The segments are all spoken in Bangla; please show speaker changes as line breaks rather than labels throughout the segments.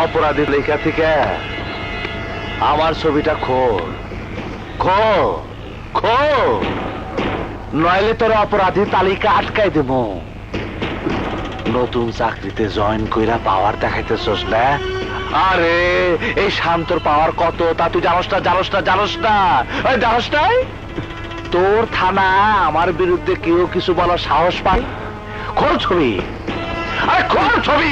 অপরাধী লেখা থেকে আমার ছবিটা খোল খোল খোল, নইলে তোর অপরাধী তালিকা আটকাই দেব। নতুন চাকরিতে জয়েন কইরা পাওয়ার দেখাইতেছস না? আরে এই শান্তর পাওয়ার কত তা তুই জানোস না? জানোস না? জানোস না? জানোস নাই? তোর থানা আমার বিরুদ্ধে কেউ কিছু বলার সাহস পাই? খোল ছবি, আরে খোল ছবি,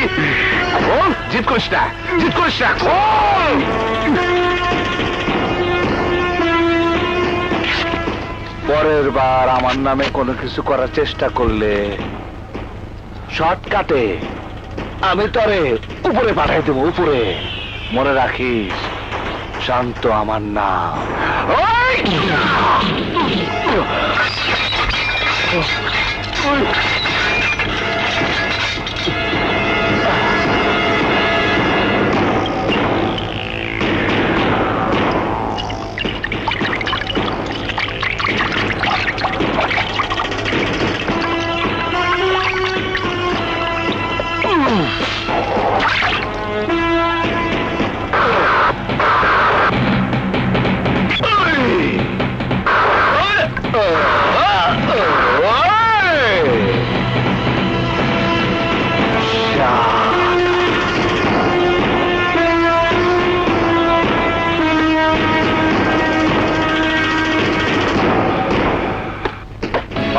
খোল। জিদ করিস না, জিদ করিস না, খোল। পরের বার আমার নামে কোনো কিছু করার চেষ্টা করলে শর্টকাটে আমি তরে উপরে পাঠাই দেবো, উপরে। মনে রাখিস, শান্ত আমার নাম।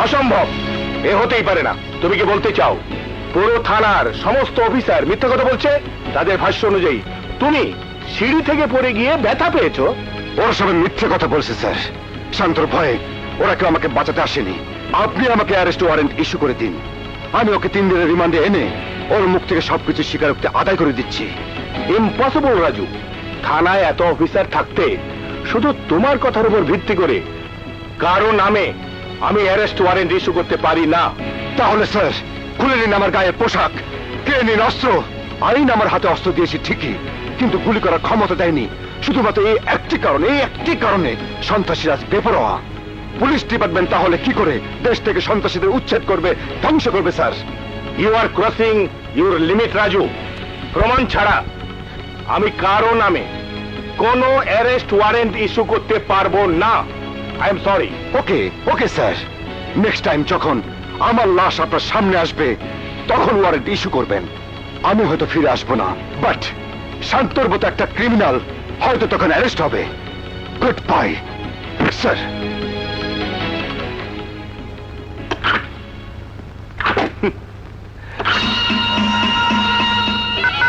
অসম্ভব, এ হতেই পারে না। তুমি কি বলতে চাও পুরো থানার সমস্ত অফিসার মিথ্যা কথা বলছে? তাদের ভাষ্য অনুযায়ী তুমি সিঁড়ি থেকে পড়ে গিয়ে ব্যথা পেয়েছো।
ওরা সবাই মিথ্যে কথা বলছে স্যার। শান্তর ভয়ে ওরা কেউ আমাকে বাঁচাতে আসেনি। আপনি আমাকে অ্যারেস্ট ওয়ারেন্ট ইস্যু করে দিন, আমি ওকে 3 দিনের রিমান্ডে এনে ওর মুখ থেকে সবকিছু স্বীকারোক্তি আদায় করে দিচ্ছি।
ইম্পসিবল রাজু, থানায় এত অফিসার থাকতে শুধু তোমার কথার উপর ভিত্তি করে কারো নামে আমি অ্যারেস্ট ওয়ারেন্ট ইস্যু করতে পারি না।
তাহলে স্যার খুলে নিন আমার গায়ের পোশাক, কে নিন অস্ত্র। আইন আমার হাতে অস্ত্র দিয়েছি ঠিকই, কিন্তু গুলি করার ক্ষমতা দেয়নি। শুধুমাত্র এই একটি কারণে সন্ত্রাসীরা বেপরোয়া। পুলিশ ডিপার্টমেন্ট তাহলে কি করে দেশ থেকে সন্ত্রাসীদের উচ্ছেদ করবে, ধ্বংস করবে sir?
You are crossing your limit Raju. প্রমাণ ছাড়া আমি কারো নামে কোনো অ্যারেস্ট ওয়ারেন্ট ইস্যু করতে পারবো না। I am sorry.
Okay okay sir, next time যখন আমার লাশ আপনার সামনে আসবে তখন ওয়ারেন্ট ইস্যু করবেন। আমি হয়তো ফিরে আসবো না, বাট শান্তর মতো একটা ক্রিমিনাল হয়তো তখন অ্যারেস্ট হবে। Goodbye sir.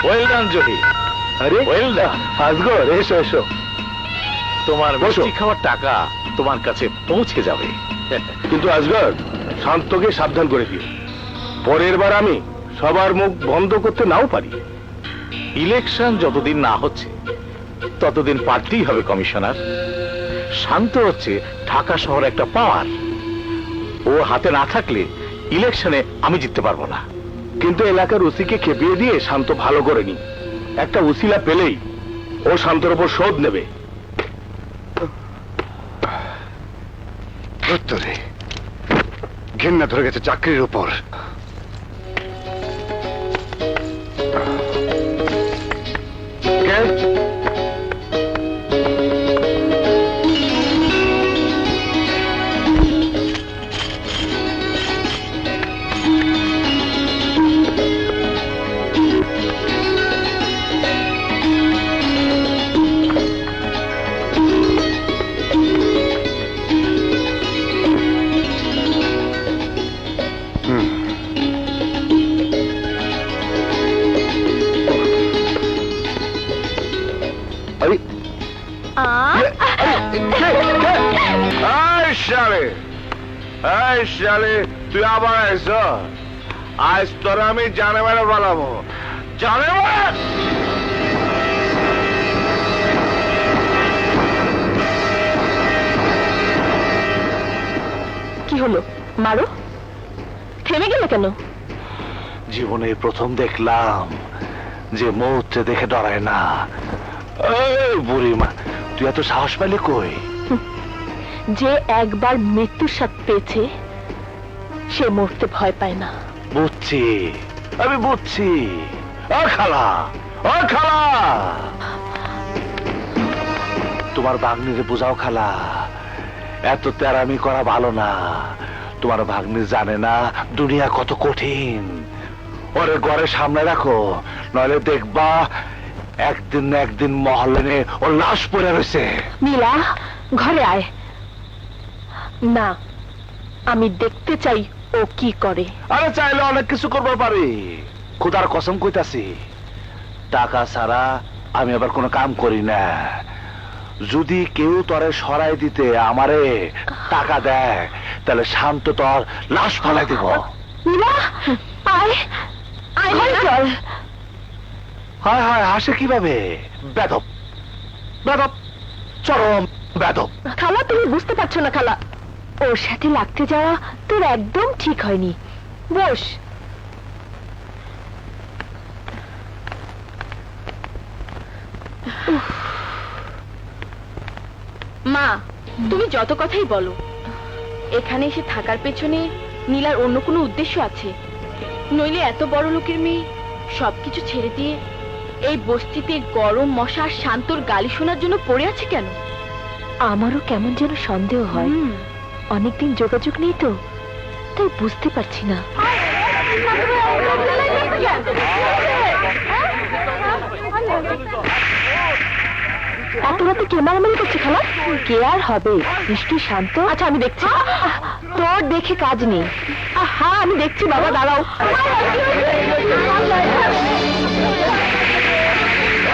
Well done জহি। আরে ওয়েল ডান আজগর, এসো এসো। তোমার মিষ্টি খাওয়ার টাকা তোমার কাছে পৌঁছে যাবে। কিন্তু আজগর, শান্তকে সাবধান করে দিও, পরের বার আমি সবার মুখ বন্ধ করতে নাও পারি। ইলেকশন যতদিন না হচ্ছে ততদিন পারতেই হবে কমিশনার। শান্ত হচ্ছে ঢাকা শহর একটা পাওয়ার, ও হাতে না থাকলে ইলেকশনে আমি জিততে পারবো না। কিন্তু এলাকার ওসিকে খেপিয়ে দিয়ে শান্ত ভালো করেনি। একটা উসিলা পেলেই ও শান্তর উপর শোধ নেবে।
উত্তরে ঘেন্না ধরে গেছে চাকরির উপর।
তুই আবার আইস? আজ তোর আমি জানে মেরে বলাবো, জানে।
কি হলো? মারো। থেমে গেল কেন?
জীবনে প্রথম দেখলাম যে মৌতে দেখে ডরায় না। বুড়িমা, তুই এত সাহস পাইলে কই?
যে একবার মৃত্যুর স্বাদ পেয়েছে সে মরতে ভয় পায় না।
বুঝছি, আমি বুঝছি। খালা, ও খালা, তোমার ভাগ্নিরে বুঝাও খালা, এত তেরামি করা ভালো না। তোমার ভাগ্নি জানে না দুনিয়া কত কঠিন। ওরে ঘরে সামনে রাখো, নইলে দেখবা একদিন না একদিন মহল্লে ওর লাশ পড়ে রয়েছে।
নীলা, ঘরে আয়। না, আমি দেখতে চাই ও কি করে।
আরে চাইলে অনেক কিছু করবার পারি, খোদার কসম কইতাছি। টাকা ছাড়া আমি আবার কোনো কাম করি না। যদি কেউ তরে সরাই দিতে আমারে টাকা দেয়, তাহলে শান্ত তোর লাশ ফেলাই দিব।
নীলা, আয় আয়, ঘরে চল।
হায় হায়, হাসে কিভাবে? বেদব, বেদব, চরম বেদব।
খালা, তুমি বুঝতে পারছো না খালা, ওর সাথে লাগতে যাওয়া তোর একদম ঠিক হয়নি। বস। মা, তুমি যত কথাই বলো, এখানে এসে থাকার পেছনে নীলার অন্য কোনো উদ্দেশ্য আছে। নইলে এত বড় লোকের মেয়ে সবকিছু ছেড়ে দিয়ে এই বস্তিতে গরম মশা আর শান্তর গালি শোনার জন্য পড়ে আছে কেন? আমারও কেমন যেন সন্দেহ হয়। অনেকদিন যোগাযোগ নেই তো, তাই বুঝতে পারছি না। এত রাতে কে মারামারি করছে খালা? কে আর হবে, নিশ্চয়ই শান্ত। আচ্ছা, আমি দেখছি। তোর দেখে কাজ নেই। হ্যাঁ, আমি দেখছি বাবা, দাঁড়াও।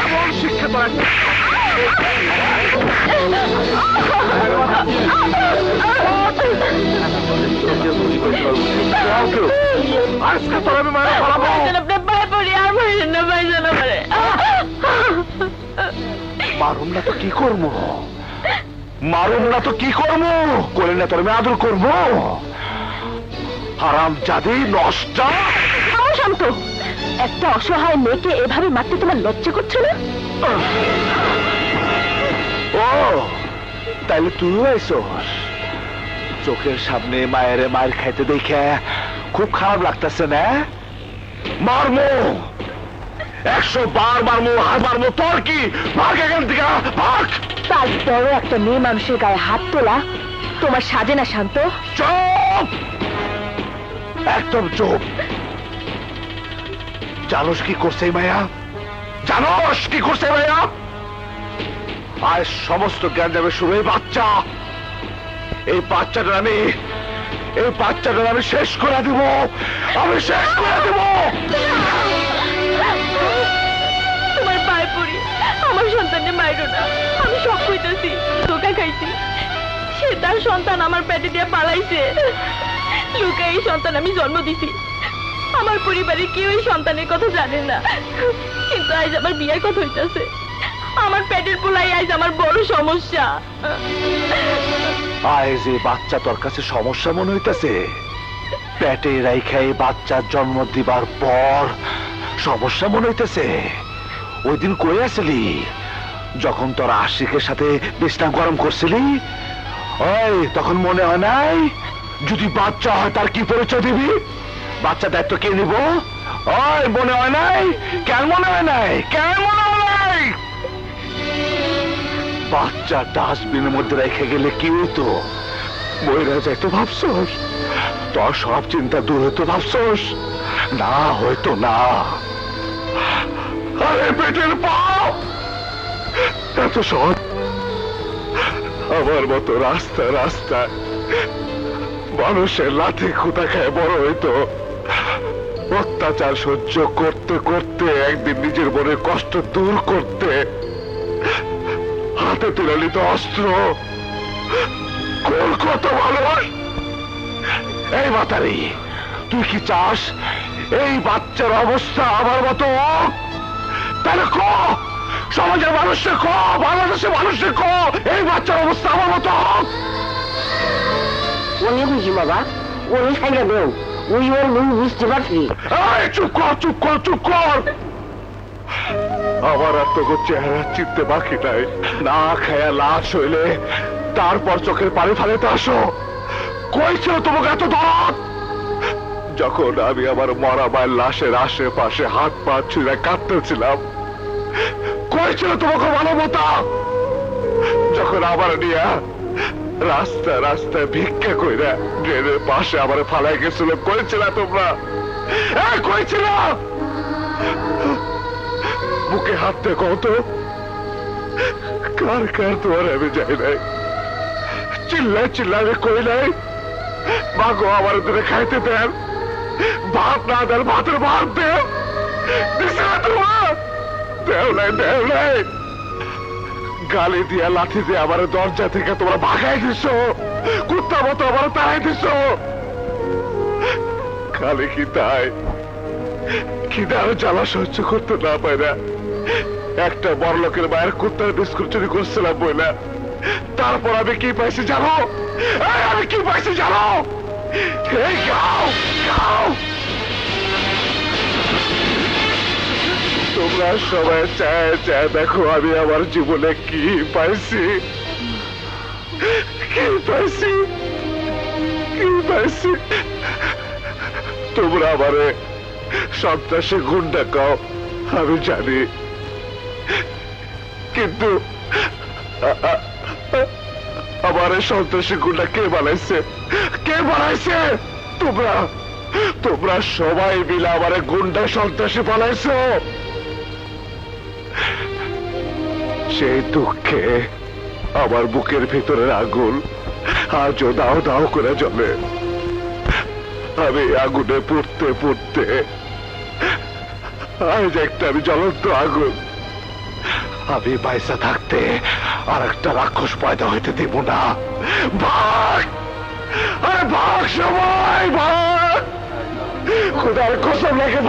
এমন শিক্ষা তোরা আজকে তোর আমি মারা ফেলাবো। মারুম না তো কি করবো, মারুম না তো কি করবো, করে না তোর আমি আদর করবো। হারাম জাদি নষ্ট।
শান্ত, একটা অসহায় মেয়েকে এভাবে মারতে তোমার লজ্জা করছে না?
ও তাইলে তুইও আইসস? চোখের সামনে মায়ের মায়ের খাইতে দেখে খুব খারাপ লাগতেছে না? মারমো, 100 বার মারমো, হাত মারমো, তোর কি? ভাগ এখান থেকে, ভাগ।
তারপরও একটা মেয়ে মানুষের গায়ে হাত তোলা তোমার সাজে না শান্ত?
চুপ, একদম চুপ। জানোস কি করছে এই মায়া? জানোস কি করছে এই মায়া? আর সমস্ত জ্ঞান যাবে শুরু এই বাচ্চা। এই বাচ্চাটার আমি শেষ করে দিব, আমি শেষ করে দিব।
তোমার পায়ে পড়ি, আমার সন্তানকে মাইরো না। আমি সব কইতাছি, ধোকা খাইছি। সে তার সন্তান আমার পেটে দিয়ে পালাইছে। লুকাই এই সন্তান আমি জন্ম দিছি। আমার পরিবারে কেউ এই সন্তানের কথা জানে না, কিন্তু আজ আমার বিয়ের কথা হইতাছে। আমার পেটের পোলাই আজ আমার বড় সমস্যা।
আয় যে বাচ্চা তোর কাছে সমস্যা মনে হইতেছে, পেটে রাইখা এই বাচ্চার জন্ম দিবার পর সমস্যা মনে হইতেছে। ওই দিন কই আসলি যখন তোর আশিকের সাথে বিশ্রাম গরম করছিলি? ওই তখন মনে হয় নাই যদি বাচ্চা হয় তার কি পরিচয় দিবি? বাচ্চা দায়িত্ব কে নিব? ওই মনে হয় নাই? কেন মনে হয় নাই? কেন মনে হয় নাই? বাচ্চা ডাস্টবিনের মধ্যে রেখে গেলে কি হইতো? মহিলা যাইতো ভাবছোস? তোর সব চিন্তা দূর হইতো ভাবছোস? না, হয়তো না। আরে পেটের পাপ এত সহজ। আমার মতো রাস্তা রাস্তায় মানুষের লাথি খুঁতা খায় বড় হইতো। অত্যাচার সহ্য করতে করতে একদিন নিজের মনের কষ্ট দূর করতে হাতে তুলে নিত অস্ত্র। কত মানুষ! এই মাতারি, তুই কি চাস এই বাচ্চার অবস্থা আমার মতো হোক? তাহলে ক, সমাজের মানুষকে ক, বাংলাদেশের মানুষকে ক, এই বাচ্চার অবস্থা আমার মতো হোক।
অনেক বুঝি বাবা, ওই সাইডে দেও, ওই ওর মুখ বুঝতে পারছি।
এই চুপ কর, চুপ কর, চুপ কর। আমার আর তোকে চেহারা চিনতে বাকি নাই। না খায়া লাশ হইলে তারপর চোখের পানি ফালাইতে আসো। কই ছিল তোমাকে এত দরদ? যখন আমি আমার মরা মায়ের লাশের আশেপাশে হাত পা ছুঁড়ে কাঁদতেছিলাম,
কই ছিল তোমাকে মানবতা? যখন আবার নিয়া রাস্তা রাস্তায় ভিক্ষা কইরা ড্রেনের পাশে আবার ফালাই গেছিল, কইছিল তোমরা? কইছিল? বুকে হাত দিয়ে কত কার কার তোমার আমি যাই নাই, চিল্লাই চিল্লাই আমি কই নাই মাগো আমার দূরে খাইতে দেন, ভাত না দেন ভাতের ভাত দেও, দিছে না তোমার? দেও নাই, দেও নাই। গালি দিয়া লাঠি দিয়ে আমার দরজা থেকে তোমরা ভাগাই দিছ, কুত্তা মতো আমার তাড়াই দিছ। খালি কি তাই? খিদার জ্বালা সহ্য করতে না পাই না একটা বড় লোকের মায়ের কুত্তার বিস্কুট চুরি করছিলাম বইলা, তারপর আমি কি পাইছি জানো? আমি কি পাইছি জানো? এই গাও গাও, তোমরা সবাই চায় চায় দেখো আমি আমার জীবনে কি পাইছি, কি পাইছি, কি পাইছি। তোমরা আমারে সন্ত্রাসী গুন্ডা কাও আমি জানি, কিন্তু আমার সন্ত্রাসী গুন্ডা কে বানাইছে? কে বানাইছে? তোমরা, তোমরা সবাই মিলে আমার গুন্ডা সন্ত্রাসী বানাইছো। সেই দুঃখে আমার বুকের ভিতরের আগুন আজও দাও দাও করে জ্বলে। আমি আগুনে পড়তে পড়তে আজ একটা আমি জ্বলন্ত আগুন, আমি পয়সা থাকতে আর একটা রাক্ষস পয়দা হইতে দিব না। ভাগ, আরে ভাগ সবাই ভাগ, খোদার কসম লাগে।